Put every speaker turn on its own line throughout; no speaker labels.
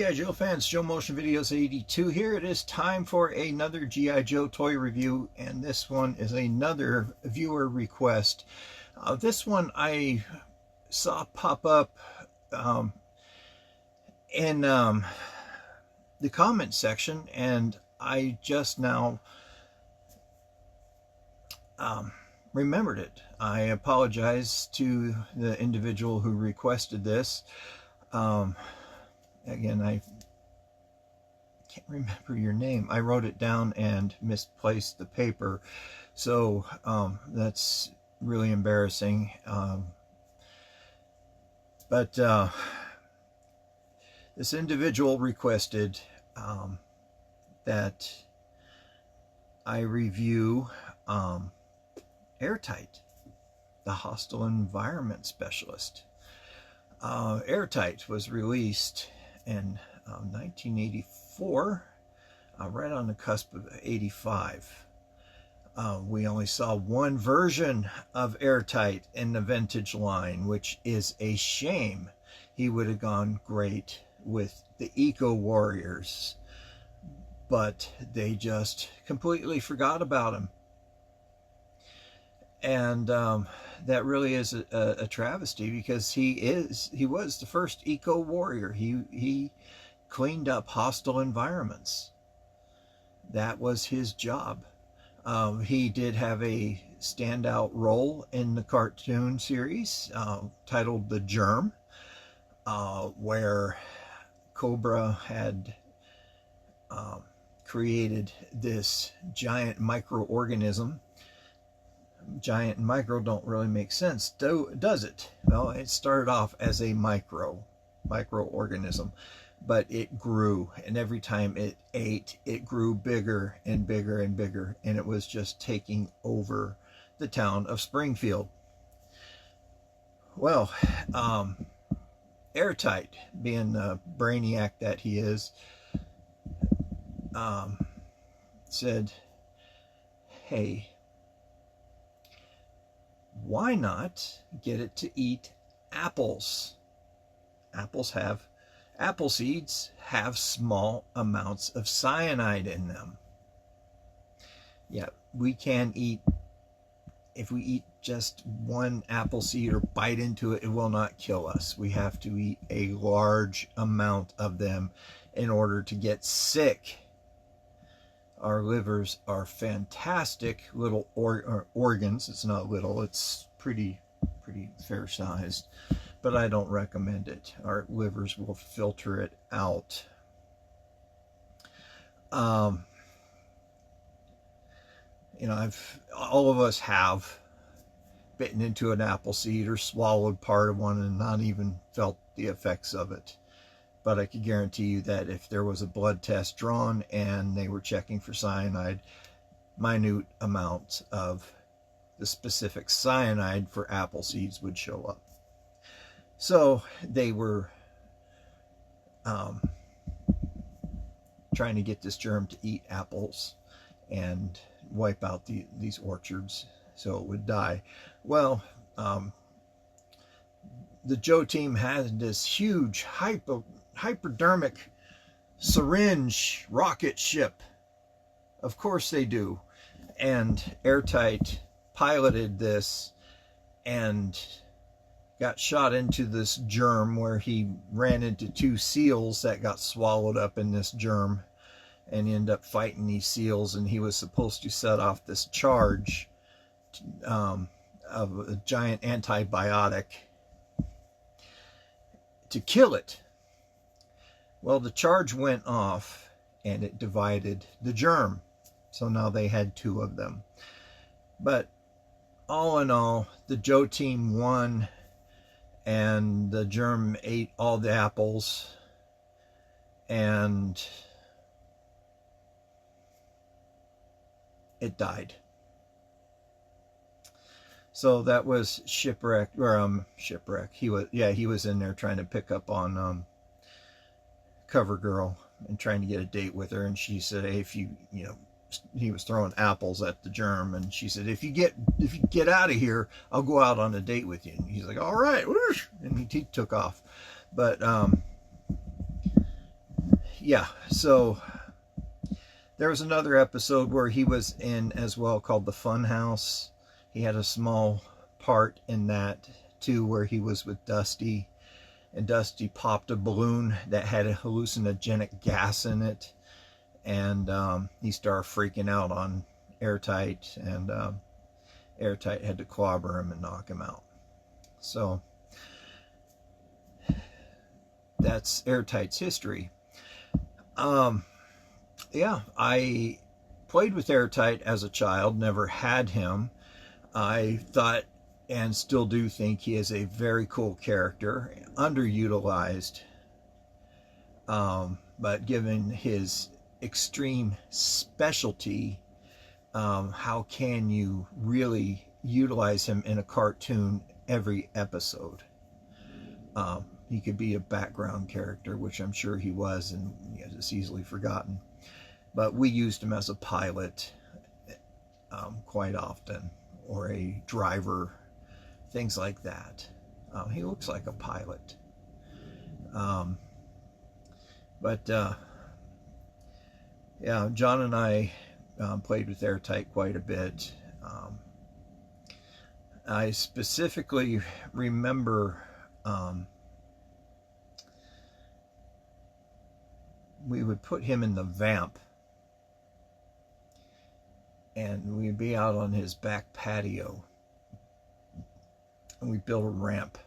G.I. Joe fans, Joe Motion Videos 82 here. It is time for another G.I. Joe toy review, and this one is another viewer request. This one I saw pop up in the comment section, and I just now remembered it. I apologize to the individual who requested this. Again, I can't remember your name. I wrote it down and misplaced the paper, so that's really embarrassing. But this individual requested that I review Airtight, the hostile environment specialist. Airtight was released in 1984, right on the cusp of 85. We only saw one version of Airtight in the vintage line, which is a shame. He would have gone great with the Eco Warriors, but they just completely forgot about him. And that really is a travesty, because he was the first Eco Warrior. He cleaned up hostile environments. That was his job. He did have a standout role in the cartoon series titled The Germ, where Cobra had created this giant microorganism. Giant and micro don't really make sense, does it? Well, it started off as a microorganism, but it grew, and every time it ate, it grew bigger and bigger and bigger, and it was just taking over the town of Springfield. Well, Airtight, being the brainiac that he is, said, hey, why not get it to eat apples? Apple seeds have small amounts of cyanide in them. Yeah, we can eat, if we eat just one apple seed or bite into it, it will not kill us. We have to eat a large amount of them in order to get sick. Our livers are fantastic little organs. It's not little, it's pretty fair sized, but I don't recommend it. Our livers will filter it out. You know, all of us have bitten into an apple seed or swallowed part of one and not even felt the effects of it. But I can guarantee you that if there was a blood test drawn and they were checking for cyanide, minute amounts of the specific cyanide for apple seeds would show up. So they were trying to get this germ to eat apples and wipe out these orchards so it would die. Well, the Joe team had this huge hypodermic syringe rocket ship. Of course they do. And Airtight piloted this and got shot into this germ, where he ran into two seals that got swallowed up in this germ, and he ended up fighting these seals, and he was supposed to set off this charge of a giant antibiotic to kill it. Well, the charge went off and it divided the germ. So now they had two of them. But all in all, the Joe team won, and the germ ate all the apples, and it died. So that was shipwreck, or shipwreck. He was in there trying to pick up on Cover Girl and trying to get a date with her, and she said, hey, if you know, he was throwing apples at the germ, and she said, if you get out of here, I'll go out on a date with you. And he's like, all right, whoosh, and he took off. But yeah, so there was another episode where he was in as well called The Fun House. He had a small part in that too, where he was with Dusty, and Dusty popped a balloon that had a hallucinogenic gas in it, and he started freaking out on Airtight, and Airtight had to clobber him and knock him out. So that's Airtight's history. Yeah, I played with Airtight as a child, never had him. I thought and still do think he is a very cool character, underutilized, but given his extreme specialty, how can you really utilize him in a cartoon every episode? He could be a background character, which I'm sure he was, and it's easily forgotten. But we used him as a pilot quite often, or a driver, things like that. He looks like a pilot. Yeah, John and I played with Airtight quite a bit. I specifically remember we would put him in the vamp, and we'd be out on his back patio, and we built a ramp.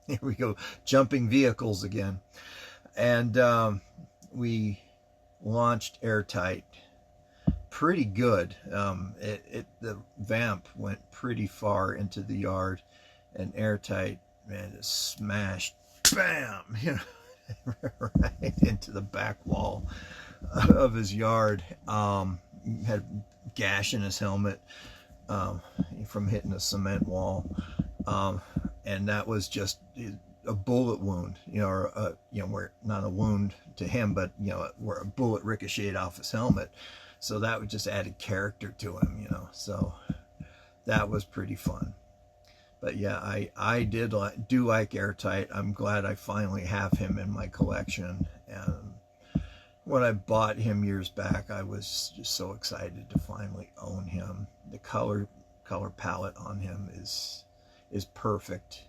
Here we go, jumping vehicles again. And we launched Airtight pretty good. The vamp went pretty far into the yard, and Airtight, man, just smashed, bam, right into the back wall of his yard. Had a gash in his helmet from hitting a cement wall, and that was just a bullet wound, or where, not a wound to him, but where a bullet ricocheted off his helmet. So that would just added character to him, So that was pretty fun. But yeah, I do like Airtight. I'm glad I finally have him in my collection. And when I bought him years back, I was just so excited to finally own him. The color palette on him is perfect.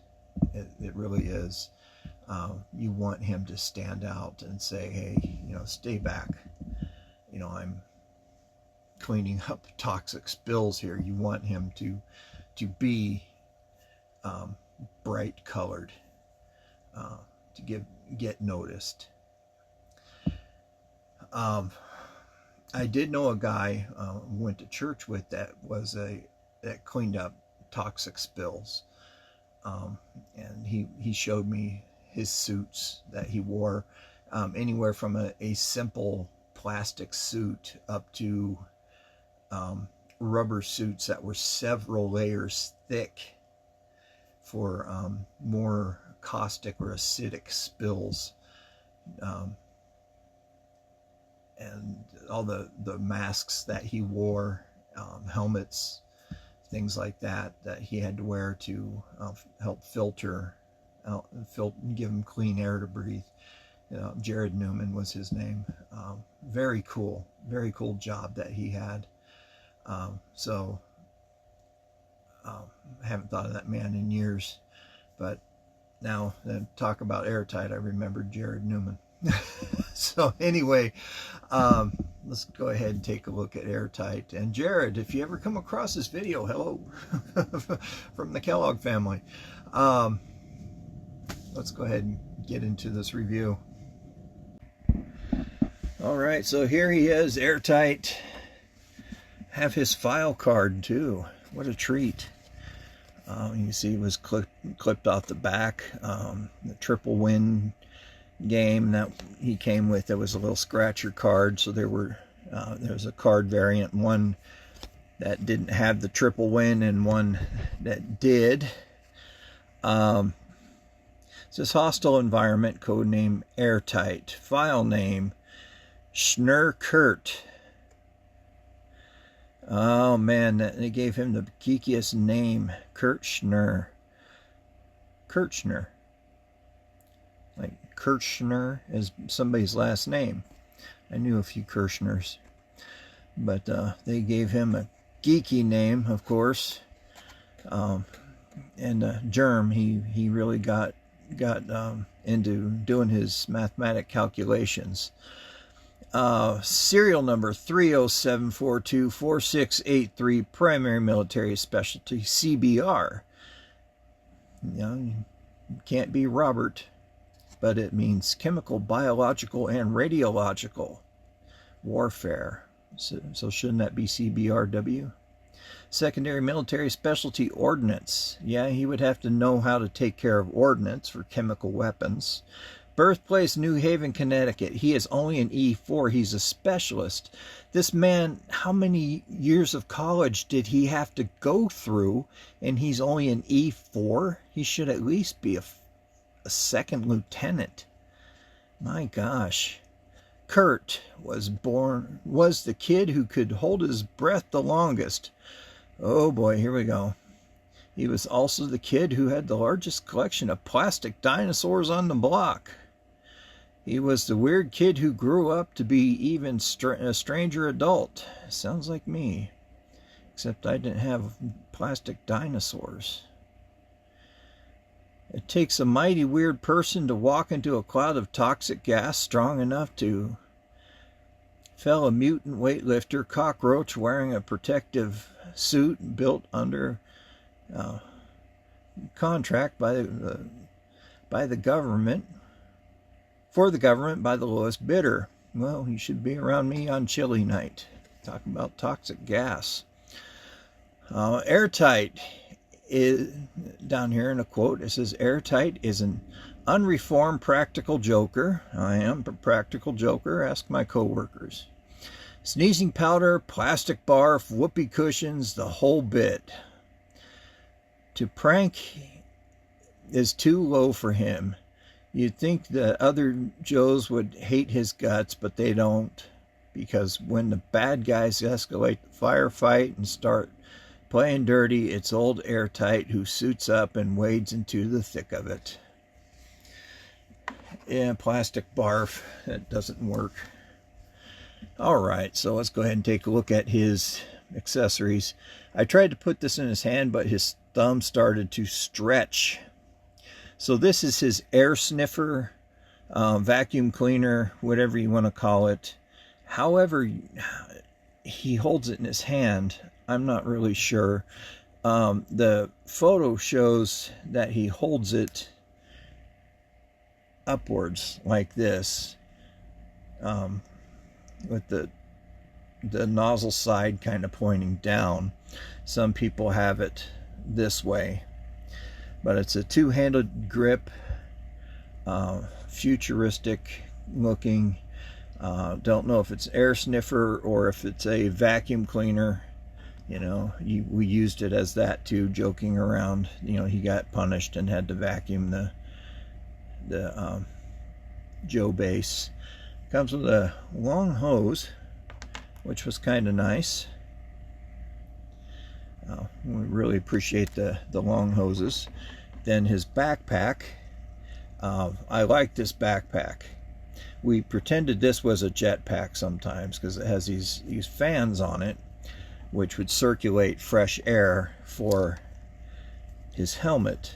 It really is. You want him to stand out and say, hey, stay back. I'm cleaning up toxic spills here. You want him to be bright colored, to get noticed. I did know a guy went to church with that cleaned up toxic spills, and he showed me his suits that he wore, anywhere from a simple plastic suit up to rubber suits that were several layers thick for more caustic or acidic spills, and all the masks that he wore, helmets, things like that he had to wear to help filter out, give him clean air to breathe. Jared Newman was his name. Very cool job that he had. So I haven't thought of that man in years, but now that I talk about Airtight, I remembered Jared Newman. So anyway, let's go ahead and take a look at Airtight. And Jared, if you ever come across this video, hello from the Kellogg family. Let's go ahead and get into this review. All right, so here he is, Airtight. Have his file card too. What a treat. You can see it was clipped off the back. The triple win game that he came with, there was a little scratcher card. So there was a card variant, one that didn't have the triple win and one that did. It says hostile environment, code name Airtight, file name Schnurkurt. Oh man, they gave him the geekiest name, Kirchner. Like Kirchner is somebody's last name. I knew a few Kirchners, but they gave him a geeky name, of course. And Germ, he really got into doing his mathematic calculations. Serial number 307424683, primary military specialty, CBR. You know, you can't be Robert, but it means chemical, biological, and radiological warfare. So shouldn't that be CBRW? Secondary military specialty, ordnance. Yeah, he would have to know how to take care of ordnance for chemical weapons. Birthplace, New Haven, Connecticut. He is only an E4. He's a specialist. This man, how many years of college did he have to go through? And he's only an E4? He should at least be a second lieutenant. My gosh. Kurt was the kid who could hold his breath the longest. Oh boy, here we go. He was also the kid who had the largest collection of plastic dinosaurs on the block. He was the weird kid who grew up to be even a stranger adult. Sounds like me. Except I didn't have plastic dinosaurs. It takes a mighty weird person to walk into a cloud of toxic gas strong enough to fell a mutant weightlifter cockroach wearing a protective suit built under contract by the government, for the government by the lowest bidder. Well, he should be around me on chili night. Talking about toxic gas. Airtight is down here in a quote. It says, Airtight is an unreformed practical joker. I am a practical joker. Ask my coworkers. Sneezing powder, plastic barf, whoopee cushions, the whole bit. To prank is too low for him. You'd think that other Joes would hate his guts, but they don't. Because when the bad guys escalate the firefight and start playing dirty, it's old Airtight who suits up and wades into the thick of it. Yeah, plastic barf, that doesn't work. Alright, so let's go ahead and take a look at his accessories. I tried to put this in his hand, but his thumb started to stretch. So this is his air sniffer, vacuum cleaner, whatever you want to call it. However he holds it in his hand, I'm not really sure. The photo shows that he holds it upwards like this, with the nozzle side kind of pointing down. Some people have it this way, but it's a two-handed grip, futuristic looking. Don't know if it's air sniffer or if it's a vacuum cleaner. You know, we used it as that too, joking around. You know, he got punished and had to vacuum the Joe base. Comes with a long hose, which was kind of nice. We really appreciate the long hoses. Then his backpack. I like this backpack. We pretended this was a jetpack sometimes because it has these fans on it, which would circulate fresh air for his helmet.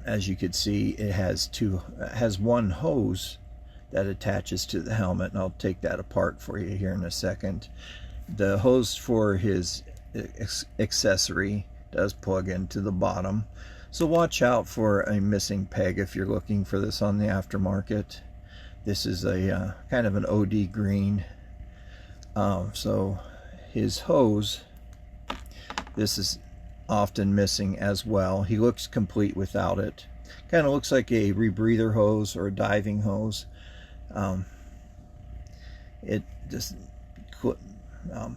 As you could see, it has one hose that attaches to the helmet, and I'll take that apart for you here in a second. The hose for his accessory does plug into the bottom, so watch out for a missing peg if you're looking for this on the aftermarket. This is a kind of an OD green. So his hose, this is often missing as well. He looks complete without it. Kind of looks like a rebreather hose or a diving hose. It just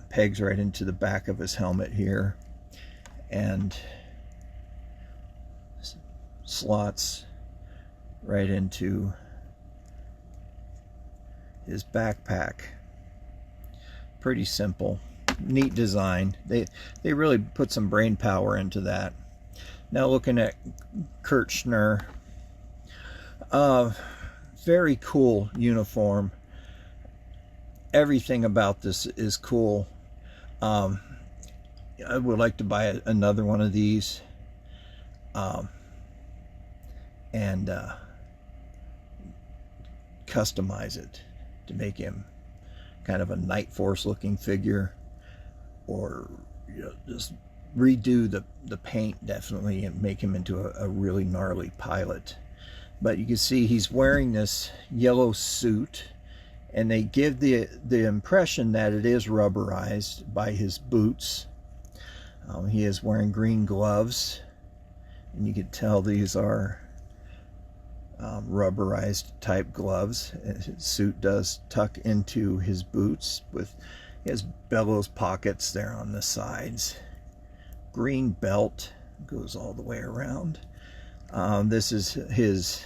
pegs right into the back of his helmet here and slots right into his backpack. Pretty simple, neat design. They really put some brain power into that. Now looking at Kirchner, Very cool uniform. Everything about this is cool. I would like to buy another one of these, and customize it to make him kind of a Night Force looking figure, or just redo the paint definitely and make him into a really gnarly pilot. But you can see he's wearing this yellow suit, and they give the impression that it is rubberized by his boots. He is wearing green gloves, and you can tell these are rubberized type gloves. His suit does tuck into his boots. He has bellows pockets there on the sides. Green belt goes all the way around. This is his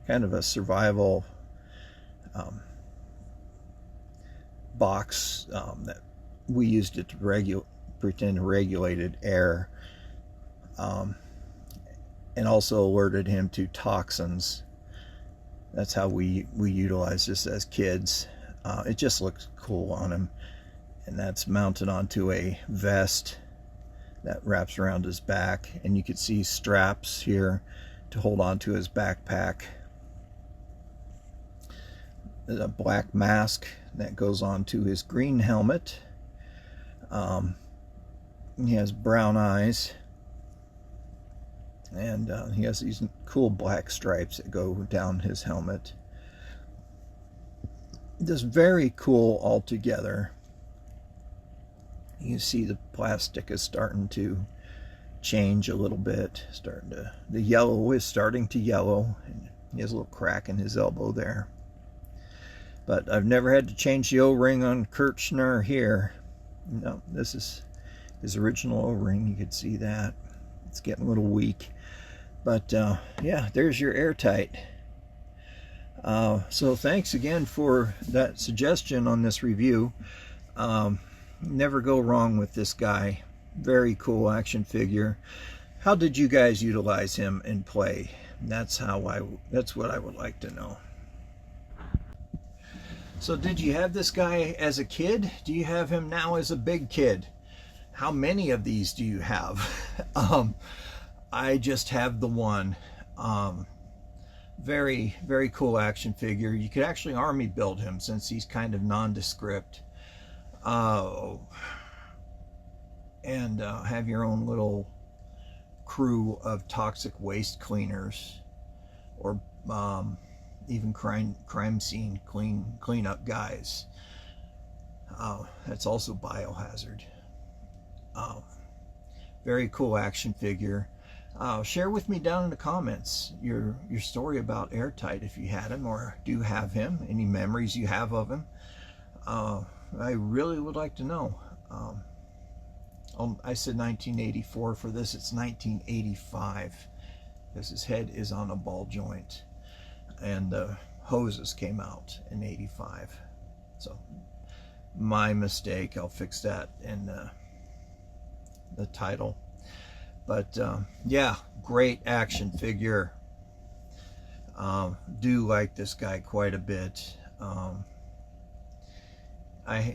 kind of a survival box that we used it to pretend regulated air, and also alerted him to toxins. That's how we utilized this as kids. It just looks cool on him, and that's mounted onto a vest that wraps around his back, and you can see straps here to hold on to his backpack. There's a black mask that goes on to his green helmet. He has brown eyes, and he has these cool black stripes that go down his helmet. Just very cool altogether. You see the plastic is starting to change a little bit. The yellow is starting to yellow, and he has a little crack in his elbow there. But I've never had to change the O-ring on Kirchner here. No, this is his original O-ring. You could see that. It's getting a little weak. But yeah, there's your Airtight. So thanks again for that suggestion on this review. Never go wrong with this guy. Very cool action figure. How did you guys utilize him in play? That's what I would like to know. So did you have this guy as a kid? Do you have him now as a big kid? How many of these do you have? I just have the one. Very, very cool action figure. You could actually army build him since he's kind of nondescript. And have your own little crew of toxic waste cleaners, or even crime scene cleanup guys. That's also biohazard. Very cool action figure. Share with me down in the comments your story about Airtight, if you had him or do have him, any memories you have of him. I really would like to know. I said 1984. For this, it's 1985, because his head is on a ball joint, and the hoses came out in 85. So my mistake. I'll fix that in the title. But yeah, great action figure. Do like this guy quite a bit.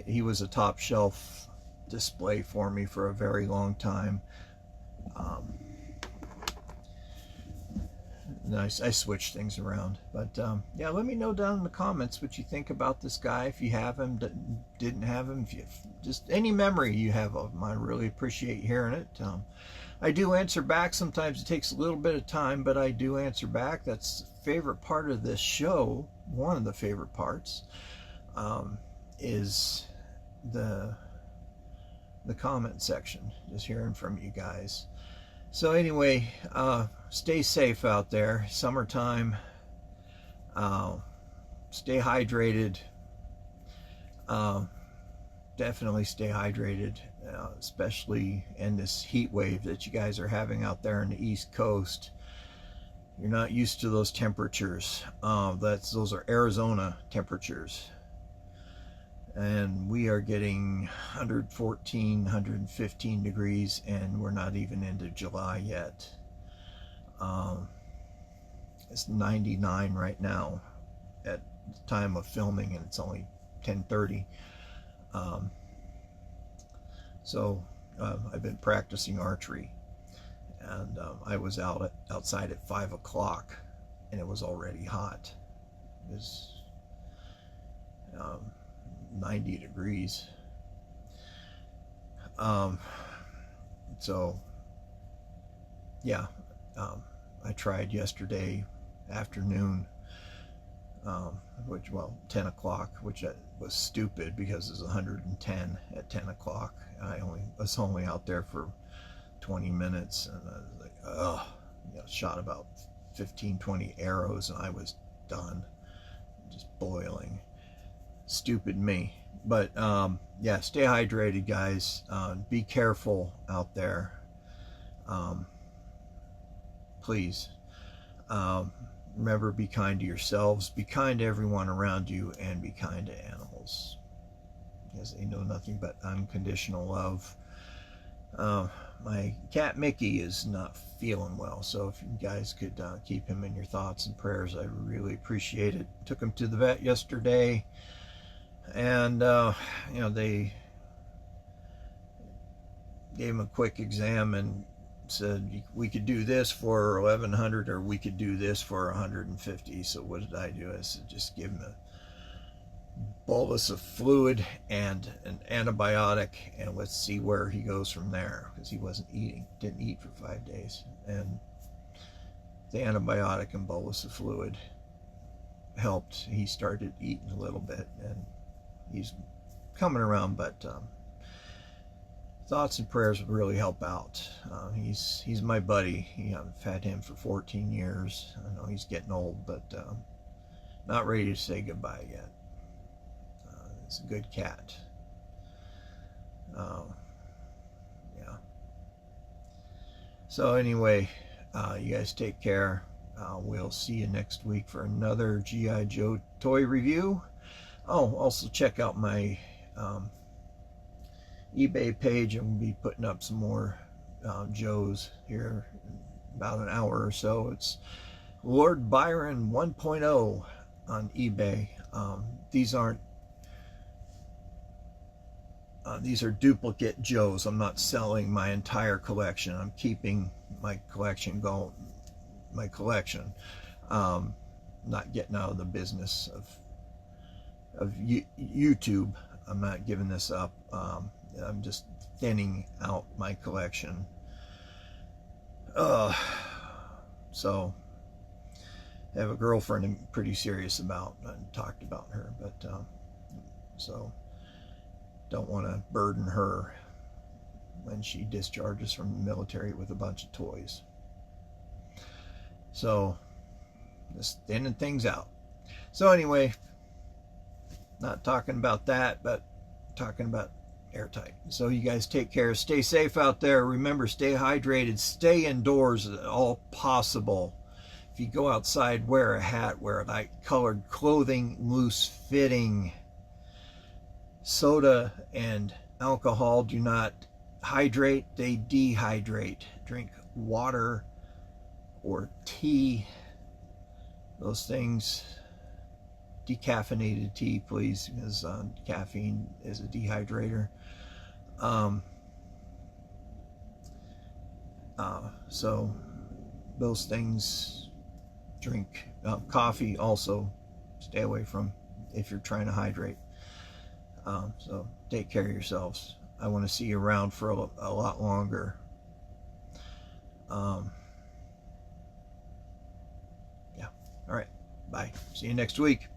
He was a top shelf display for me for a very long time. I switched things around, but yeah, let me know down in the comments what you think about this guy. If you have him, didn't have him, if you just any memory you have of him, I really appreciate hearing it. I do answer back. Sometimes it takes a little bit of time, but I do answer back. That's the favorite part of this show. One of the favorite parts is the comment section, just hearing from you guys. So anyway, stay safe out there. Summertime. Stay hydrated. Definitely stay hydrated, especially in this heat wave that you guys are having out there in the East Coast. You're not used to those temperatures. Those are Arizona temperatures. And we are getting 114, 115 degrees, and we're not even into July yet. It's 99 right now at the time of filming, and it's only 10:30. So I've been practicing archery, and I was outside at 5 o'clock, and it was already hot. It was 90 degrees. So yeah, I tried yesterday afternoon, 10 o'clock, which was stupid because it was 110 at 10 o'clock. I was only out there for 20 minutes, and I was like, oh, shot about 15-20 arrows, and I was done, just boiling. Stupid me. But yeah, stay hydrated, guys. Be careful out there, please. Remember, be kind to yourselves, be kind to everyone around you, and be kind to animals, because they know nothing but unconditional love. My cat Mickey is not feeling well, so if you guys could keep him in your thoughts and prayers, I really appreciate it. Took him to the vet yesterday, and they gave him a quick exam and said we could do this for $1,100 or we could do this for $150. So what did I do? I said just give him a bolus of fluid and an antibiotic, and let's see where he goes from there, because he didn't eat for 5 days, and the antibiotic and bolus of fluid helped. He started eating a little bit, and he's coming around, but thoughts and prayers would really help out. He's my buddy. I've had him for 14 years. I know he's getting old, but not ready to say goodbye yet. It's a good cat. Yeah. So anyway, you guys take care. We'll see you next week for another G.I. Joe toy review. Oh, also check out my eBay page. I'm going to be putting up some more Joes here in about an hour or so. It's Lord Byron 1.0 on eBay. These are duplicate Joes. I'm not selling my entire collection. I'm keeping my collection going. Not getting out of the business of YouTube. I'm not giving this up. I'm just thinning out my collection. So I have a girlfriend I'm pretty serious about. I talked about her, but so don't want to burden her when she discharges from the military with a bunch of toys. So just thinning things out. So anyway, not talking about that, but talking about Airtight. So you guys take care. Stay safe out there. Remember, stay hydrated. Stay indoors at all possible. If you go outside, wear a hat. Wear light colored clothing, loose fitting. Soda and alcohol do not hydrate. They dehydrate. Drink water or tea. Those things. Decaffeinated tea, please, because caffeine is a dehydrator. So those things. Drink coffee also. Stay away from if you're trying to hydrate. So take care of yourselves. I want to see you around for a lot longer. Yeah. All right. Bye. See you next week.